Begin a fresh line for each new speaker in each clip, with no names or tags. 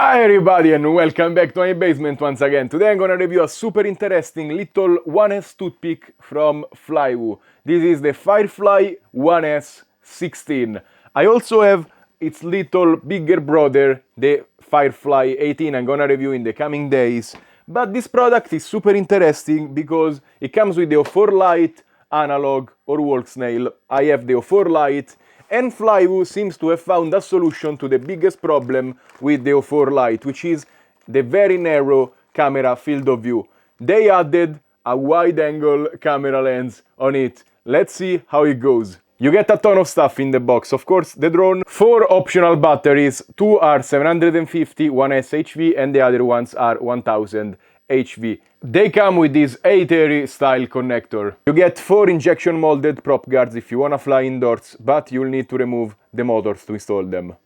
Hi everybody and welcome back to my basement once again. Today I'm gonna review a super interesting little 1S toothpick from Flywoo. This is the Firefly 1S 16. I also have its little bigger brother, the Firefly 18. I'm gonna review in the coming days. But this product is super interesting because it comes with the O4 Lite, analog or walk snail. I have the O4 Lite. And Flywoo seems to have found a solution to the biggest problem with the O4 Lite, which is the very narrow camera field of view. They added a wide-angle camera lens on it. Let's see how it goes. You get a ton of stuff in the box. Of course, the drone, 4 optional batteries. 2 are 750 1S HV and the other ones are 1000 HV. They come with this A30 style connector. You get 4 injection molded prop guards if you wanna fly indoors, but you'll need to remove the motors to install them.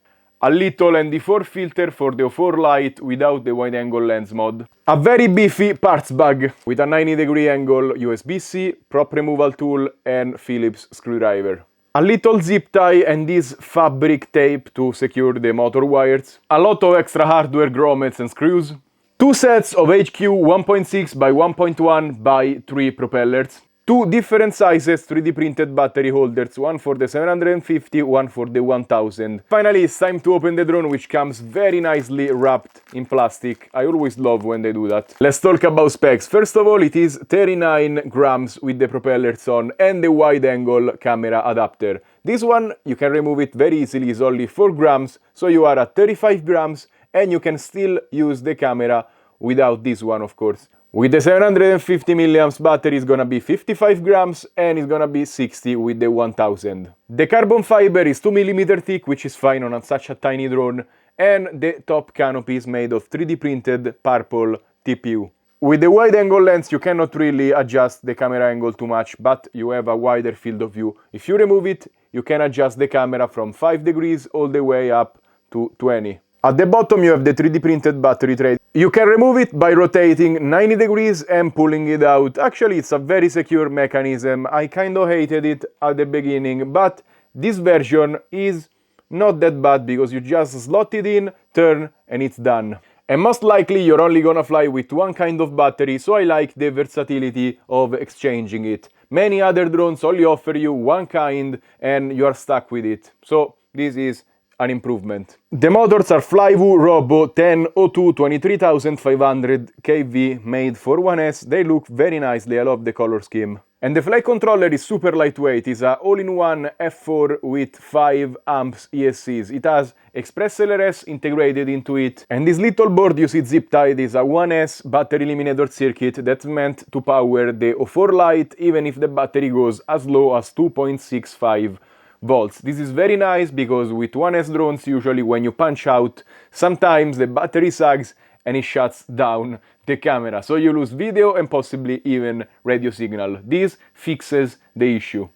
A little ND4 filter for the O4 Lite without the wide angle lens mod. A very beefy parts bag with a 90-degree angle USB-C, prop removal tool and Phillips screwdriver. A little zip tie and this fabric tape to secure the motor wires. A lot of extra hardware, grommets and screws. 2 sets of HQ 1.6 by 1.1 by 3 propellers. 2 different sizes 3D printed battery holders, one for the 750, one for the 1000. Finally, it's time to open the drone, which comes very nicely wrapped in plastic. I always love when they do that. Let's talk about specs. First of all, it is 39 grams with the propellers on and the wide angle camera adapter. This one, you can remove it very easily, is only 4 grams, so you are at 35 grams and you can still use the camera without this one, of course. With the 750 mAh battery, it's gonna be 55 grams and it's gonna be 60 with the 1000. The carbon fiber is 2 mm thick, which is fine on such a tiny drone, and the top canopy is made of 3D printed purple TPU. With the wide angle lens, you cannot really adjust the camera angle too much, but you have a wider field of view. If you remove it, you can adjust the camera from 5 degrees all the way up to 20. At the bottom you have the 3D printed battery tray. You can remove it by rotating 90 degrees and pulling it out. Actually, it's a very secure mechanism. I kind of hated it at the beginning, but this version is not that bad because you just slot it in, turn, and it's done. And most likely you're only gonna fly with one kind of battery, so I like the versatility of exchanging it. Many other drones only offer you one kind and you are stuck with it. So this is an improvement. The motors are Flywoo Robo 1002 23500 kV made for 1S. They look very nicely, I love the color scheme. And the flight controller is super lightweight. It's a all-in-one F4 with 5 amps ESCs. It has Express LRS integrated into it. And this little board you see zip-tied is a 1S battery eliminator circuit that's meant to power the O4 Lite even if the battery goes as low as 2.65 volts. This is very nice because with 1S drones, usually when you punch out, sometimes the battery sags and it shuts down the camera. So you lose video and possibly even radio signal. This fixes the issue.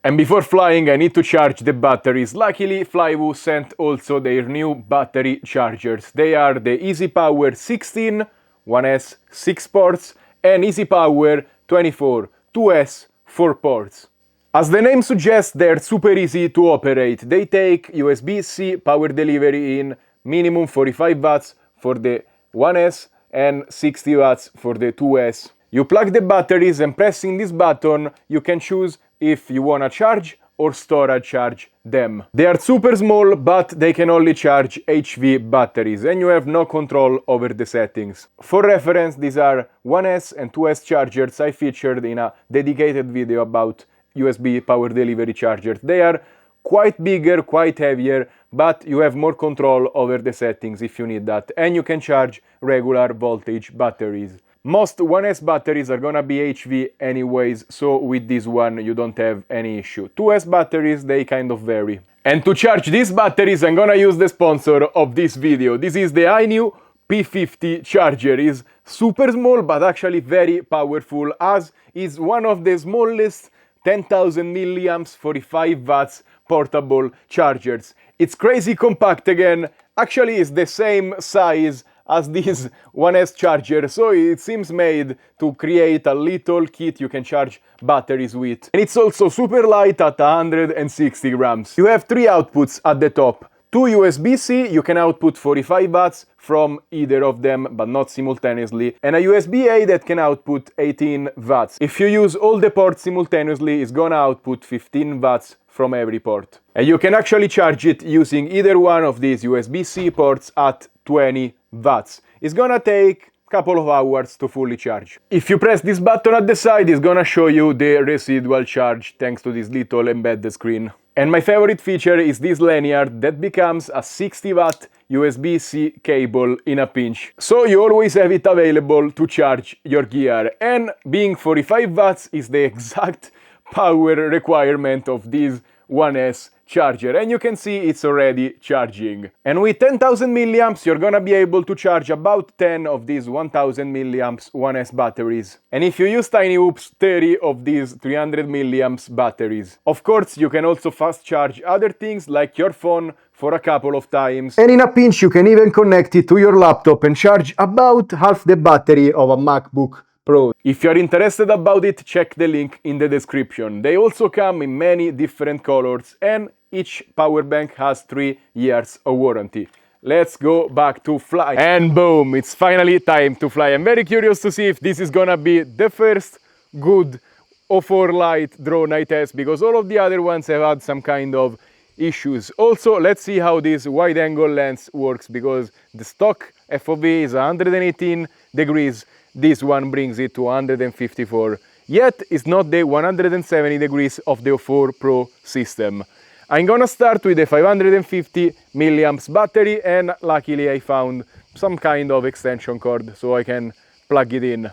And before flying, I need to charge the batteries. Luckily, Flywoo sent also their new battery chargers. They are the EasyPower 16, 1S 6 ports, and EasyPower 24, 2S 4 ports. As the name suggests, they're super easy to operate. They take USB-C power delivery in, minimum 45 watts for the 1S and 60 watts for the 2S. You plug the batteries and pressing this button, you can choose if you wanna charge or storage charge them. They are super small, but they can only charge HV batteries and you have no control over the settings. For reference, these are 1S and 2S chargers I featured in a dedicated video about USB power delivery chargers. They are quite bigger, quite heavier, but you have more control over the settings if you need that. And you can charge regular voltage batteries. Most 1S batteries are gonna be HV anyways, so with this one you don't have any issue. 2S batteries, they kind of vary. And to charge these batteries, I'm gonna use the sponsor of this video. This is the Iniu P50 charger. It's super small, but actually very powerful, as is one of the smallest 10,000 milliamps 45 watts portable chargers. It's crazy compact again. Actually, it's the same size as this 1S charger, so it seems made to create a little kit you can charge batteries with. And it's also super light at 160 grams. You have 3 outputs at the top, Two USB-C, you can output 45 watts from either of them, but not simultaneously, and a USB-A that can output 18 watts. If you use all the ports simultaneously, it's gonna output 15 watts from every port. And you can actually charge it using either one of these USB-C ports at 20 watts. It's gonna take a couple of hours to fully charge. If you press this button at the side, it's gonna show you the residual charge thanks to this little embedded screen. And my favorite feature is this lanyard that becomes a 60 watt USB-C cable in a pinch. So you always have it available to charge your gear. And being 45 watts is the exact power requirement of this One S charger, and you can see it's already charging. And with 10,000 milliamps, you're gonna be able to charge about 10 of these 1000 milliamps One S batteries. And if you use Tiny Hoops, 30 of these 300 milliamps batteries. Of course, you can also fast charge other things like your phone for a couple of times. And in a pinch, you can even connect it to your laptop and charge about half the battery of a MacBook Pro. If you're interested about it, check the link in the description. They also come in many different colors, and each power bank has 3 years of warranty. Let's go back to fly. And boom, it's finally time to fly. I'm very curious to see if this is gonna be the first good O4 Lite drone I test, because all of the other ones have had some kind of issues. Also, let's see how this wide angle lens works, because the stock FOV is 118 degrees. This one brings it to 154. Yet it's not the 170 degrees of the O4 Pro system. I'm gonna start with a 550 milliamps battery, and luckily I found some kind of extension cord so I can plug it in.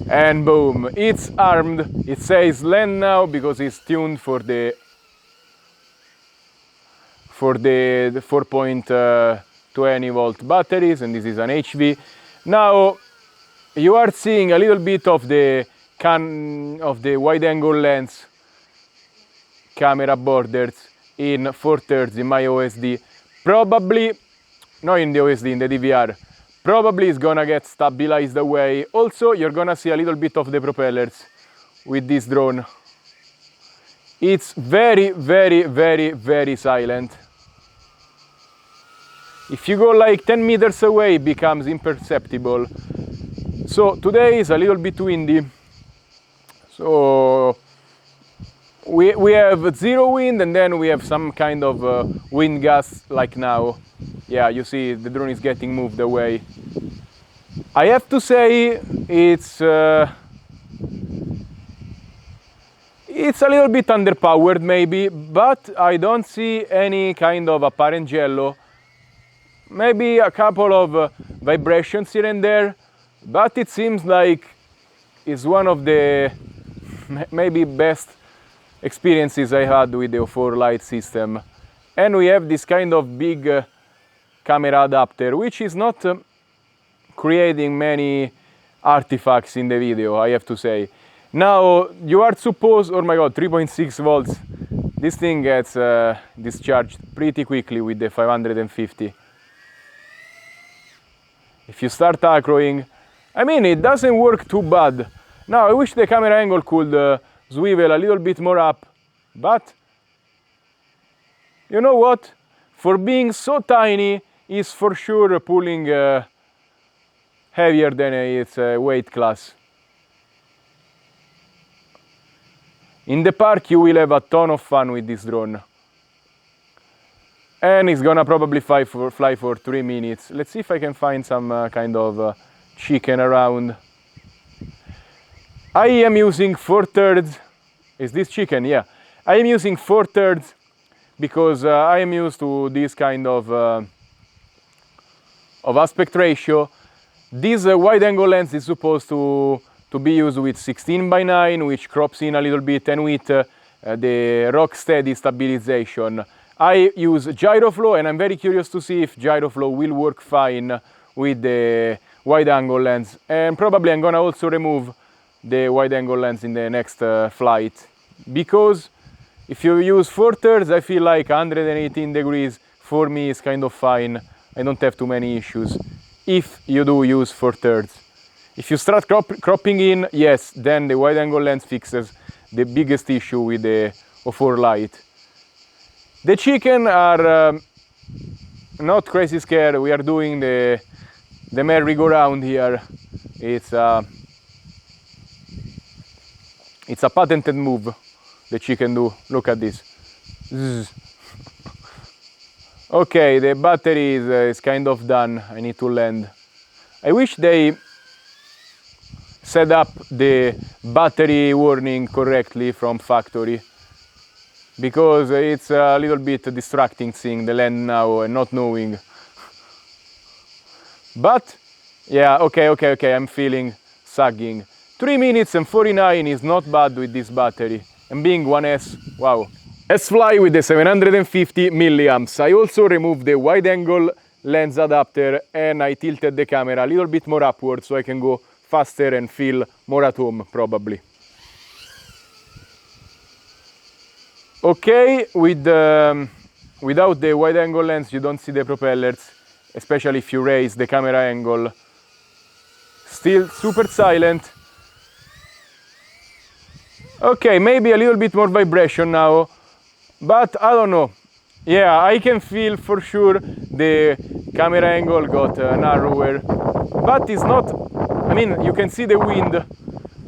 And boom, it's armed. It says land now because it's tuned for the 4.20 volt batteries, and this is an HV. Now you are seeing a little bit of the wide angle lens camera borders in 4/3 in my OSD. Probably, not in the OSD, in the DVR. Probably it's gonna get stabilized away. Also, you're gonna see a little bit of the propellers with this drone. It's very, very, very, very silent. If you go like 10 meters away, it becomes imperceptible. So today is a little bit windy, so we have zero wind, and then we have some kind of wind gusts like now. Yeah, you see the drone is getting moved away. I have to say it's a little bit underpowered maybe, but I don't see any kind of apparent jello. Maybe a couple of vibrations here and there. But it seems like it's one of the maybe best experiences I had with the O4 Lite system. And we have this kind of big camera adapter, which is not creating many artifacts in the video, I have to say. Now, you are supposed, oh my god, 3.6 volts. This thing gets discharged pretty quickly with the 550. If you start acroing, I mean, it doesn't work too bad. Now, I wish the camera angle could swivel a little bit more up, but you know what? For being so tiny, it's for sure pulling heavier than its weight class. In the park, you will have a ton of fun with this drone. And it's gonna probably fly for 3 minutes. Let's see if I can find some kind of chicken around. I am using 4/3. Is this chicken? Yeah. I am using 4/3 because I am used to this kind of aspect ratio. This wide angle lens is supposed to be used with 16:9, which crops in a little bit, and with the rock steady stabilization. I use gyroflow, and I'm very curious to see if gyroflow will work fine with the wide angle lens. And probably I'm gonna also remove the wide angle lens in the next flight, because if you use 4/3, I feel like 118 degrees for me is kind of fine. I don't have too many issues if you do use 4/3. If you start cropping in, yes, then the wide angle lens fixes the biggest issue with the O4 Lite. The chicken are not crazy scared. We are doing the merry-go-round here. It's a patented move that she can do. Look at this. Zzz. Okay, the battery is kind of done. I need to land. I wish they set up the battery warning correctly from factory, because it's a little bit distracting seeing the land now and not knowing. But yeah, okay, I'm feeling sagging. 3 minutes and 49 is not bad with this battery. And being 1S, wow. Let's fly with the 750 milliamps. I also removed the wide angle lens adapter and I tilted the camera a little bit more upward so I can go faster and feel more at home, probably. Okay, without the wide angle lens you don't see the propellers, especially if you raise the camera angle. Still super silent. Okay, maybe a little bit more vibration now, but I don't know. Yeah, I can feel for sure the camera angle got narrower, but it's not, I mean, you can see the wind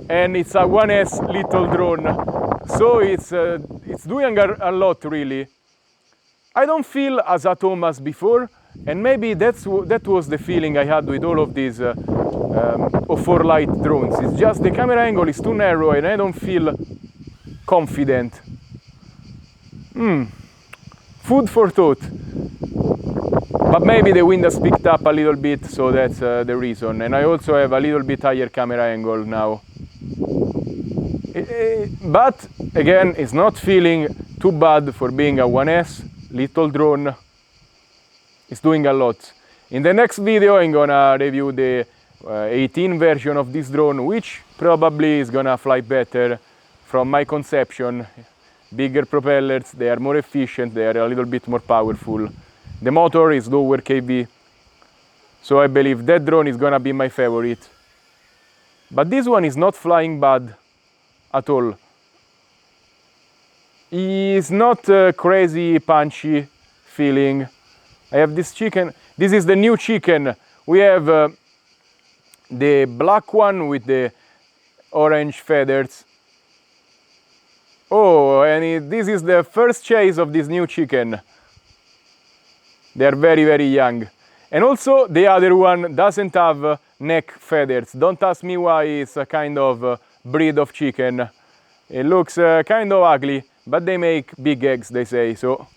and it's a 1S little drone, so it's doing a lot really. I don't feel as at home as before, and maybe that was the feeling I had with all of these O4 Lite drones. It's just the camera angle is too narrow and I don't feel confident. Food for thought. But maybe the wind has picked up a little bit, so that's the reason. And I also have a little bit higher camera angle now. But again, it's not feeling too bad for being a 1S little drone. It's doing a lot. In the next video I'm gonna review the 18 version of this drone, which probably is gonna fly better from my conception. Bigger propellers, they are more efficient, they are a little bit more powerful. The motor is lower kV, so I believe that drone is gonna be my favorite. But this one is not flying bad at all. It's not crazy punchy feeling. I have this chicken. This is the new chicken. We have the black one with the orange feathers. Oh, and this is the first chase of this new chicken. They are very, very young. And also the other one doesn't have neck feathers. Don't ask me why. It's a kind of breed of chicken. It looks kind of ugly, but they make big eggs, they say so.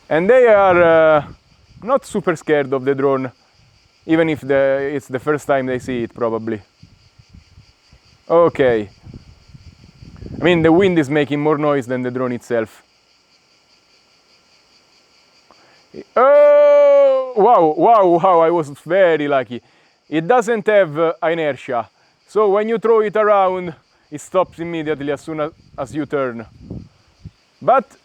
And they are not super scared of the drone, even if it's the first time they see it, probably. Okay. I mean, the wind is making more noise than the drone itself. Oh, wow, I was very lucky. It doesn't have inertia, so when you throw it around, it stops immediately as soon as you turn. But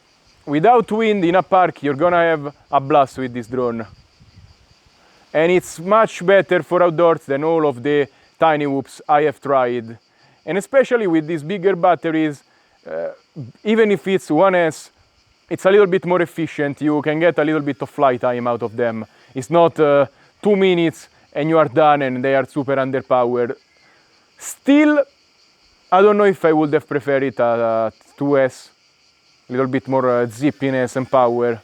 without wind in a park, you're gonna have a blast with this drone. And it's much better for outdoors than all of the tiny whoops I have tried. And especially with these bigger batteries, even if it's 1S, it's a little bit more efficient. You can get a little bit of flight time out of them. It's not 2 minutes and you are done and they are super underpowered. Still, I don't know if I would have preferred it at 2S. A little bit more zippiness and power.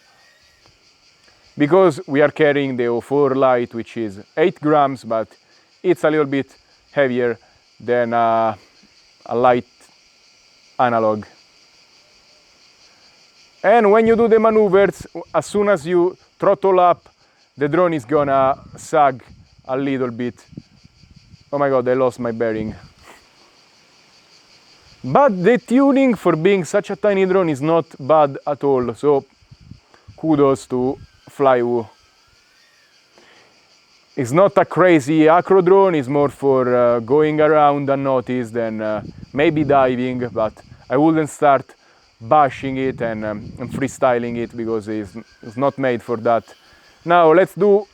Because we are carrying the O4 Lite, which is 8 grams, but it's a little bit heavier than a light analog. And when you do the maneuvers, as soon as you throttle up, the drone is gonna sag a little bit. Oh my god, I lost my bearing. But the tuning for being such a tiny drone is not bad at all, so kudos to Flywoo. It's not a crazy acro drone, it's more for going around unnoticed and maybe diving, but I wouldn't start bashing it and freestyling it because it's not made for that. Now let's do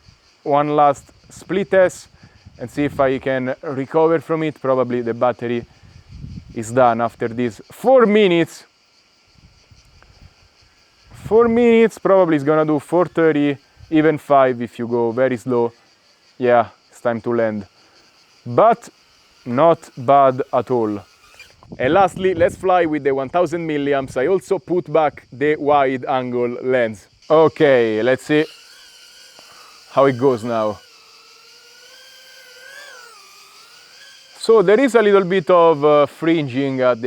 one last split test and see if I can recover from it. Probably the battery is done after these 4 minutes. 4 minutes, probably it's gonna do 4:30, even 5 if you go very slow. Yeah, it's time to land. But not bad at all. And lastly, let's fly with the 1000 milliamps. I also put back the wide angle lens. Okay, let's see how it goes now. So there is a little bit of fringing at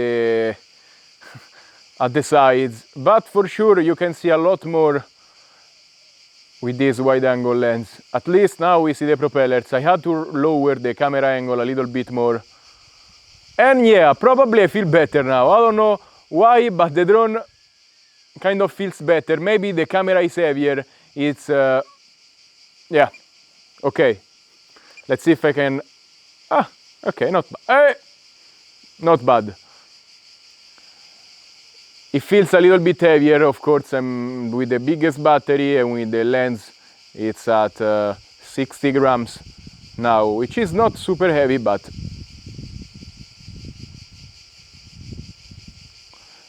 the sides, but for sure you can see a lot more with this wide angle lens. At least now we see the propellers. I had to lower the camera angle a little bit more. And yeah, probably I feel better now. I don't know why, but the drone kind of feels better. Maybe the camera is heavier. It's, yeah, okay. Let's see if I can, okay, not bad. Not bad. It feels a little bit heavier, of course. I'm with the biggest battery, and with the lens, it's at 60 grams now, which is not super heavy, but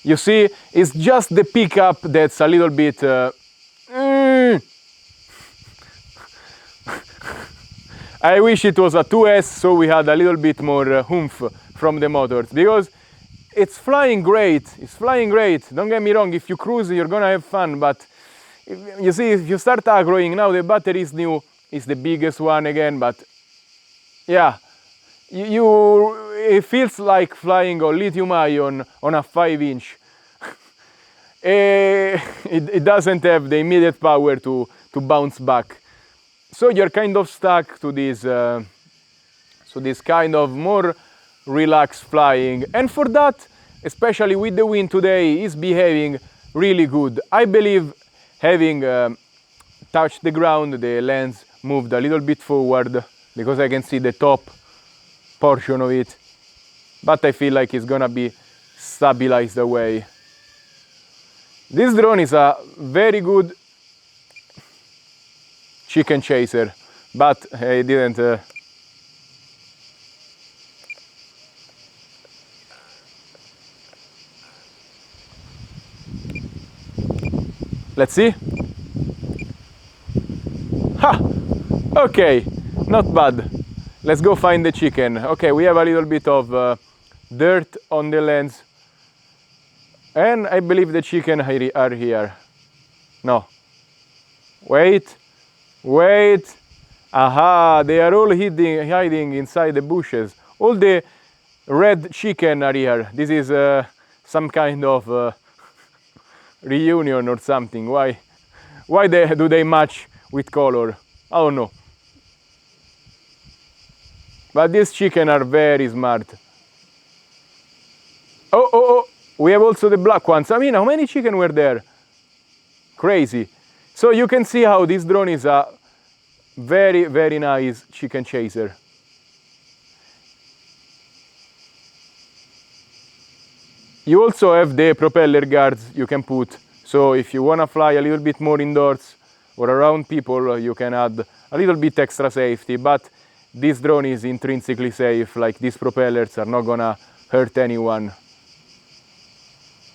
you see, it's just the pickup that's a little bit I wish it was a 2S, so we had a little bit more oomph from the motors, because it's flying great. It's flying great. Don't get me wrong, if you cruise, you're gonna have fun, but you see, if you start aggroing, now the battery is new, it's the biggest one again, but yeah, it feels like flying on lithium ion on a 5-inch. It doesn't have the immediate power to bounce back. So you're kind of stuck to this, this kind of more relaxed flying. And for that, especially with the wind today, is behaving really good. I believe having touched the ground, the lens moved a little bit forward, because I can see the top portion of it, but I feel like it's gonna be stabilized away. This drone is a very good chicken chaser, but I didn't let's see. Ha! Okay, not bad. Let's go find the chicken. Okay, we have a little bit of dirt on the lens. And I believe the chicken are here. No. Wait. Wait. Aha, they are all hiding inside the bushes. All the red chicken are here. This is some kind of reunion or something. Why do they match with color? I don't know. But these chicken are very smart. Oh, we have also the black ones. I mean, how many chicken were there? Crazy. So you can see how this drone is a very, very nice chicken chaser. You also have the propeller guards you can put. So if you want to fly a little bit more indoors or around people, you can add a little bit extra safety. But this drone is intrinsically safe. Like, these propellers are not gonna hurt anyone.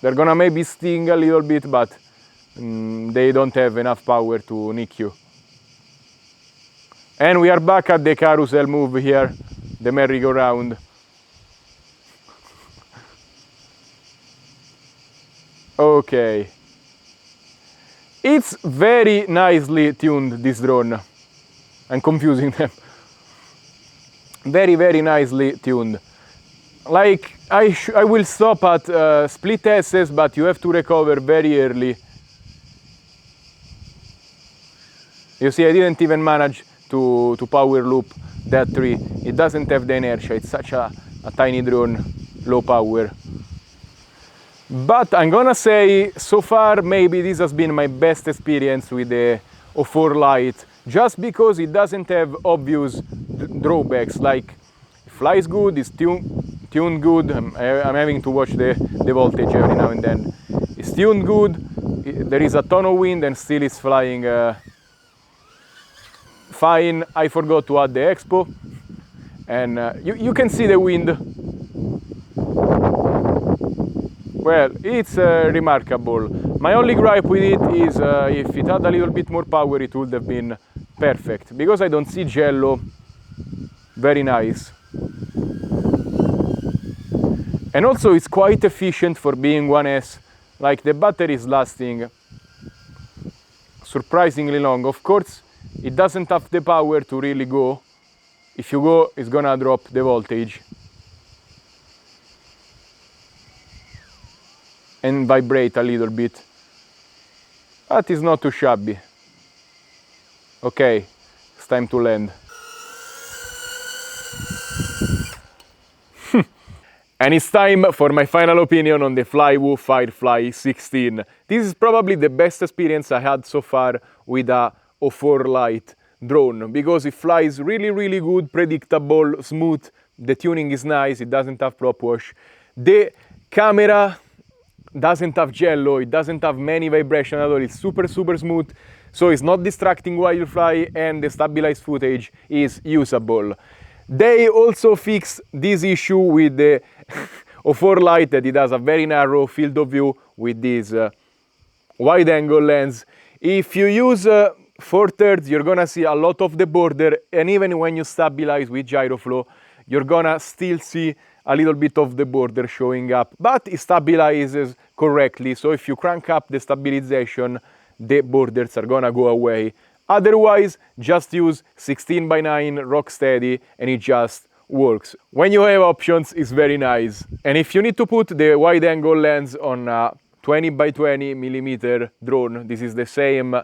They're gonna maybe sting a little bit, but they don't have enough power to nick you. And we are back at the carousel move here, the merry-go-round. Okay. It's very nicely tuned, this drone. I'm confusing them. Very, very nicely tuned. Like, I will stop at split S's, but you have to recover very early. You see, I didn't even manage to power loop that tree. It doesn't have the inertia. It's such a tiny drone, low power. But I'm gonna say, so far, maybe this has been my best experience with the O4 Lite, just because it doesn't have obvious drawbacks. Like, it flies good, it's tuned good. I'm having to watch the voltage every now and then. It's tuned good, there is a ton of wind, and still it's flying fine. I forgot to add the expo, and you can see the wind. Well, it's remarkable. My only gripe with it is if it had a little bit more power, it would have been perfect. Because I don't see jello, very nice. And also it's quite efficient for being 1S, like the battery is lasting surprisingly long. Of course, it doesn't have the power to really go. If you go, it's gonna drop the voltage and vibrate a little bit, but it's not too shabby. Okay, it's time to land. And it's time for my final opinion on the Flywoo Firefly 16. This is probably the best experience I had so far with a O4 Lite drone, because it flies really good, predictable, smooth, the tuning is nice, it doesn't have prop wash. The camera doesn't have jello, it doesn't have many vibration at all, it's super smooth, so it's not distracting while you fly, and the stabilized footage is usable. They also fixed this issue with the O4 Lite, that it has a very narrow field of view with this wide angle lens. If you use 4/3, you're gonna see a lot of the border, and even when you stabilize with gyroflow, you're gonna still see a little bit of the border showing up, but it stabilizes correctly, so if you crank up the stabilization, the borders are gonna go away. Otherwise, just use 16:9 rock steady and it just works. When you have options, it's very nice. And if you need to put the wide angle lens on a 20x20 millimeter drone, this is the same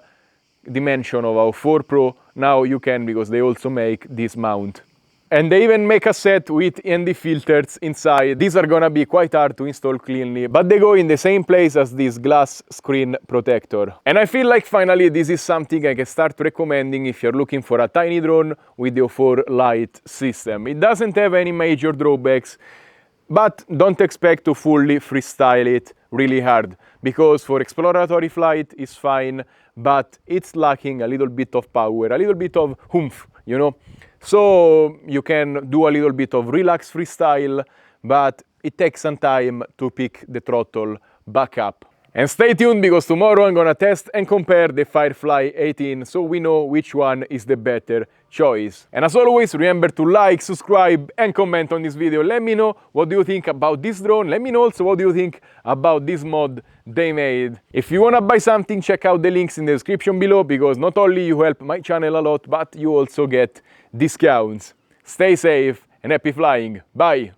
dimension of our 4 Pro, now you can, because they also make this mount. And they even make a set with ND filters inside. These are gonna be quite hard to install cleanly, but they go in the same place as this glass screen protector. And I feel like finally this is something I can start recommending if you're looking for a tiny drone with the O4 Lite system. It doesn't have any major drawbacks, but don't expect to fully freestyle it really hard, because for exploratory flight it's fine, but it's lacking a little bit of power, a little bit of oomph, you know? So you can do a little bit of relaxed freestyle, but it takes some time to pick the throttle back up. And stay tuned, because tomorrow I'm gonna test and compare the Firefly 18, so we know which one is the better choice. And as always, remember to like, subscribe and comment on this video. Let me know what do you think about this drone. Let me know also what do you think about this mod they made. If you wanna buy something, check out the links in the description below, because not only you help my channel a lot, but you also get discounts. Stay safe and happy flying. Bye!